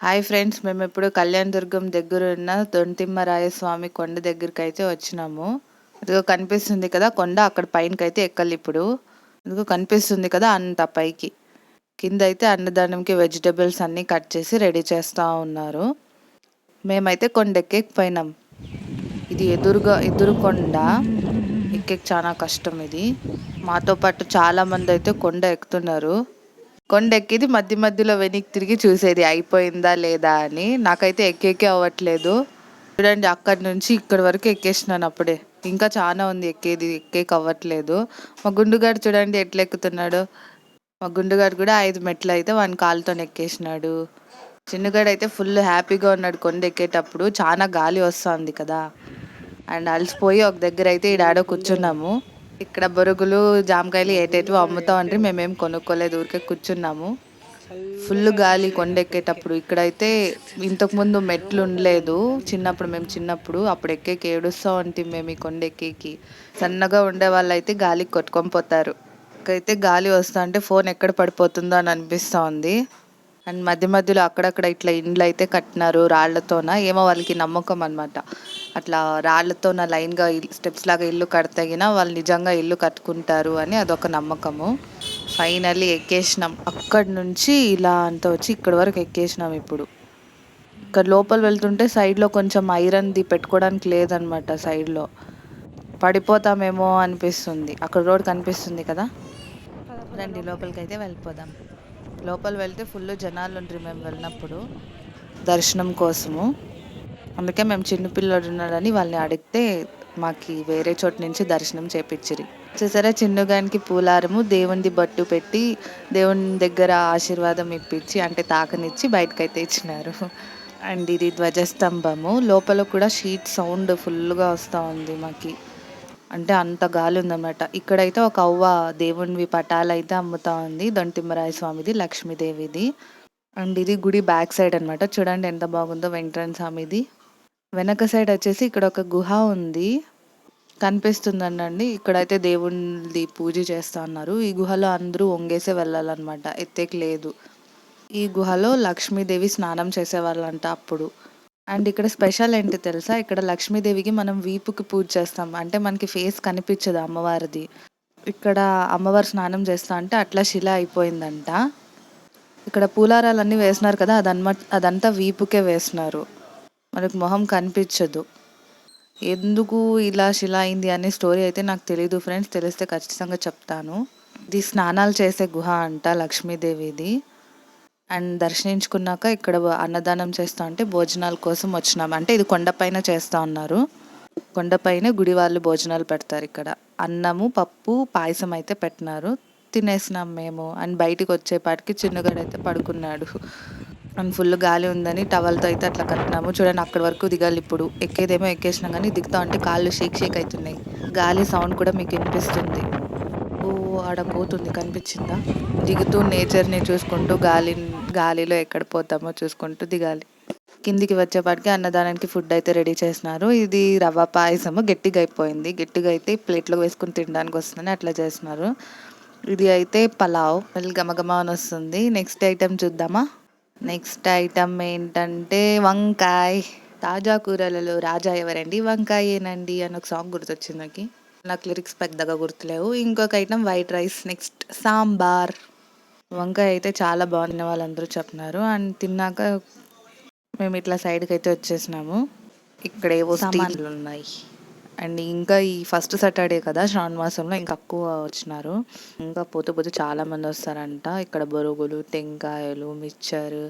Hi friends, మేమిప్పుడు Kalyandurg దగ్గరున్న దొంతిమ్మరాయ స్వామి కొండ దగ్గరికైతే వచ్చినాము. ఇదిగో కనిపిస్తుంది కదా కొండ, అక్కడ పైనకైతే ఎక్కాలిప్పుడు. ఇదిగో కనిపిస్తుంది కదా అంత పైకి. కిందైతే అన్నదానంకి వెజిటబుల్స్ అన్నీ కట్ చేసి రెడీ చేస్తా ఉన్నారు. మేమైతే కొండెక్కేకపోయినాం. ఇది ఎదురు కొండ, ఎక్కేకి చాలా కష్టం ఇది. మాతో పాటు చాలా మంది అయితే కొండ ఎక్కుతున్నారు. కొండ ఎక్కేది మధ్య మధ్యలో వెనక్కి తిరిగి చూసేది అయిపోయిందా లేదా అని. నాకైతే ఎక్కేకే అవ్వట్లేదు. చూడండి, అక్కడి నుంచి ఇక్కడి వరకు ఎక్కేసినాను అప్పుడే. ఇంకా చాలా ఉంది ఎక్కేది, ఎక్కేకి అవ్వట్లేదు. మా గుండుగాడు చూడండి ఎట్లా ఎక్కుతున్నాడు. మా గుండుగాడు కూడా 5 మెట్లు అయితే వాని కాలుతో ఎక్కేసినాడు. చిన్నగాడు అయితే ఫుల్ హ్యాపీగా ఉన్నాడు కొండ ఎక్కేటప్పుడు. చాలా గాలి వస్తుంది కదా, అండ్ అలసిపోయి ఒక దగ్గర అయితే ఈడాడో కూర్చున్నాము. ఇక్కడ బొరుగులు, జామకాయలు ఏటేటివో అమ్ముతా ఉంటే మేమేం కొనుక్కోలేదు, ఊరికే కూర్చున్నాము. ఫుల్ గాలి కొండెక్కేటప్పుడు. ఇక్కడైతే ఇంతకుముందు మెట్లు ఉండలేదు. మేము చిన్నప్పుడు అప్పుడు ఎక్కేకి ఏడుస్తూ ఉంటాం మేము ఈ కొండెక్కేకి. సన్నగా ఉండే వాళ్ళు అయితే గాలికి కొట్టుకొని పోతారు. అయితే గాలి వస్తా అంటే ఫోన్ ఎక్కడ పడిపోతుందో అని అనిపిస్తూ ఉంది. అండ్ మధ్య మధ్యలో అక్కడక్కడ ఇట్లా ఇండ్లు అయితే కట్టినారు రాళ్లతోన. ఏమో వాళ్ళకి నమ్మకం అనమాట, అట్లా రాళ్లతోన లైన్గా స్టెప్స్ లాగా ఇల్లు కడతగిన వాళ్ళు నిజంగా ఇల్లు కట్టుకుంటారు అని అదొక నమ్మకము. ఫైనల్లీ ఎక్కేసినాం. అక్కడి నుంచి ఇలా అంతా వచ్చి ఇక్కడి వరకు ఎక్కేసినాం. ఇప్పుడు ఇక్కడ లోపల వెళ్తుంటే సైడ్లో కొంచెం ఐరన్ది పెట్టుకోవడానికి లేదనమాట. సైడ్లో పడిపోతామేమో అనిపిస్తుంది. అక్కడ రోడ్ కనిపిస్తుంది కదా, రండి లోపలికి అయితే వెళ్ళిపోదాం. లోపల వెళ్తే ఫుల్ జనాలు ఉండ్రి మేము వెళ్ళినప్పుడు దర్శనం కోసము. అందుకే మేము చిన్నపిల్లడు ఉన్నాడని వాళ్ళని అడిగితే మాకు వేరే చోటు నుంచి దర్శనం చేపించిరి. చూసారా, చిన్నగానికి పూలారము దేవునిది బట్టు పెట్టి దేవుని దగ్గర ఆశీర్వాదం ఇప్పించి, అంటే తాకనిచ్చి బయటకైతే ఇచ్చినారు. అండ్ ఇది ధ్వజస్తంభము. లోపల కూడా షీట్ సౌండ్ ఫుల్గా వస్తూ ఉంది మాకి, అంటే అంత గాలి ఉందన్నమాట. ఇక్కడైతే ఒక అవ్వ దేవునివి పటాలు అయితే అమ్ముతా ఉంది. దొంతిమ్మరాయ స్వామిది, లక్ష్మీదేవిది. అండ్ ఇది గుడి బ్యాక్ సైడ్ అనమాట. చూడండి ఎంత బాగుందో వెంకటరమణ స్వామిది. వెనక సైడ్ వచ్చేసి ఇక్కడ ఒక గుహ ఉంది కనిపిస్తుందండి. ఇక్కడైతే దేవునిది పూజ చేస్తా ఉన్నారు. ఈ గుహలో అందరూ వంగేసే వెళ్ళాలన్నమాట, ఎత్తేకి లేదు. ఈ గుహలో లక్ష్మీదేవి స్నానం చేసేవాళ్ళంట అప్పుడు. అండ్ ఇక్కడ స్పెషల్ ఏంటి తెలుసా, ఇక్కడ లక్ష్మీదేవికి మనం వీపుకి పూజ చేస్తాం, అంటే మనకి ఫేస్ కనిపించదు అమ్మవారిది. ఇక్కడ అమ్మవారు స్నానం చేస్తా అంటే అట్లా శిల అయిపోయిందంట. ఇక్కడ పూలారాలన్నీ వేసినారు కదా, అదంతా వీపుకే వేసినారు, మనకు మొహం కనిపించదు. ఎందుకు ఇలా శిల అయింది అనే స్టోరీ అయితే నాకు తెలీదు ఫ్రెండ్స్, తెలిస్తే ఖచ్చితంగా చెప్తాను. ఇది స్నానాలు చేసే గుహ అంట లక్ష్మీదేవిది. అండ్ దర్శించుకున్నాక ఇక్కడ అన్నదానం చేస్తా అంటే భోజనాల కోసం వచ్చినాము. అంటే ఇది కొండపైన చేస్తూ ఉన్నారు. కొండపైన గుడి వాళ్ళు భోజనాలు పెడతారు. ఇక్కడ అన్నము, పప్పు, పాయసం అయితే పెట్టినారు. తినేసినాం మేము. అండ్ బయటికి వచ్చేపాటికి చిన్నగాడైతే పడుకున్నాడు. అండ్ ఫుల్ గాలి ఉందని టవల్తో అయితే అట్లా కట్టినాము. చూడండి అక్కడి వరకు దిగాలి. ఇప్పుడు ఎక్కేదేమో ఎక్కేసినాం కానీ దిగుతా అంటే కాళ్ళు షేక్ షేక్ అవుతున్నాయి. గాలి సౌండ్ కూడా మీకు వినిపిస్తుంది. ఓ, ఆడ పోతుంది కనిపించిందా. దిగుతూ నేచర్ని చూసుకుంటూ గాలిలో ఎక్కడ పోతామో చూసుకుంటూ దిగాలి. కిందికి వచ్చేపాటికి అన్నదానానికి ఫుడ్ అయితే రెడీ చేసినారు. ఇది రవ్వ పాయసము, గట్టిగా అయిపోయింది. గట్టిగా అయితే ప్లేట్లో వేసుకుని తినడానికి వస్తుందని అట్లా చేస్తున్నారు. ఇది అయితే పలావ్, మళ్ళీ గమగమ అని వస్తుంది. నెక్స్ట్ ఐటెం చూద్దామా. నెక్స్ట్ ఐటెం ఏంటంటే వంకాయ. తాజా కూరలలో రాజా ఎవరండి, వంకాయేనండి అని ఒక సాంగ్ గుర్తొచ్చింది నాకు లిరిక్స్ పెద్దగా గుర్తులేవు. ఇంకొక item white rice, next sambar. వంకాయ అయితే చాలా బాగుంది వాళ్ళందరూ చెప్తున్నారు. అండ్ తిన్నాక మేము ఇట్లా సైడ్కి అయితే వచ్చేసినాము. ఇక్కడ ఏవో సామాన్లు ఉన్నాయి. అండ్ ఇంకా ఈ ఫస్ట్ సాటర్డే కదా శ్రావణ మాసంలో ఇంకా తక్కువ వచ్చినారు. ఇంకా పోతూ పోతూ చాలా మంది వస్తారంట. ఇక్కడ బొరుగులు, టెంకాయలు, మిక్చర్,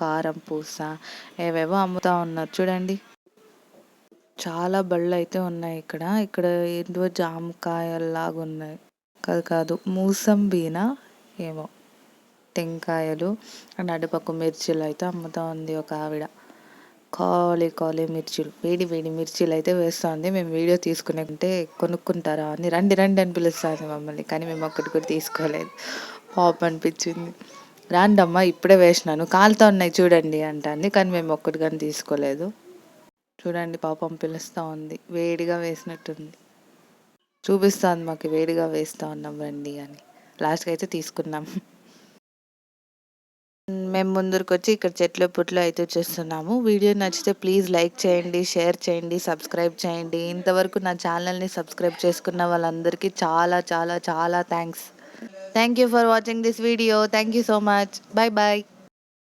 కారం పూస ఏవేవో అమ్ముతా ఉన్నారు. చూడండి చాలా బళ్ళు అయితే ఉన్నాయి ఇక్కడ. ఇక్కడ ఏంటో జామకాయల్లాగా ఉన్నాయి, కాదు మూసంబీనా ఏమో. టెంకాయలు అండ్ అటుపక్క మిర్చీలు అయితే అమ్ముతా ఉంది ఒక ఆవిడ. కాలీ మిర్చీలు, వేడి వేడి మిర్చీలు అయితే వేస్తుంది. మేము వీడియో తీసుకునే కొనుక్కుంటారా అని రండి రండి అని పిలుస్తుంది మమ్మల్ని, కానీ మేము ఒక్కటి కూడా తీసుకోలేదు. పాపం అనిపించింది. రాండమ్మా ఇప్పుడే వేసినాను, కాలుతో ఉన్నాయి చూడండి అంటుంది, కానీ మేము ఒక్కటి కానీ తీసుకోలేదు. చూడండి పాపం పిలుస్తూ ఉంది, వేడిగా వేసినట్టుంది. చూపిస్తుంది మాకు వేడిగా వేస్తూ ఉన్నాం రండి అని. లాస్ట్కి అయితే తీసుకున్నాం. మేము ముందరికొచ్చి ఇక్కడ చెట్లు పుట్లు అయితే చూస్తున్నాము. వీడియో నచ్చితే ప్లీజ్ లైక్ చేయండి, షేర్ చేయండి, సబ్స్క్రైబ్ చేయండి. ఇంతవరకు నా ఛానల్‌ని సబ్స్క్రైబ్ చేసుకున్న వాళ్ళందరికీ చాలా చాలా చాలా thanks. Thank you for watching this video. Thank you so much. By by.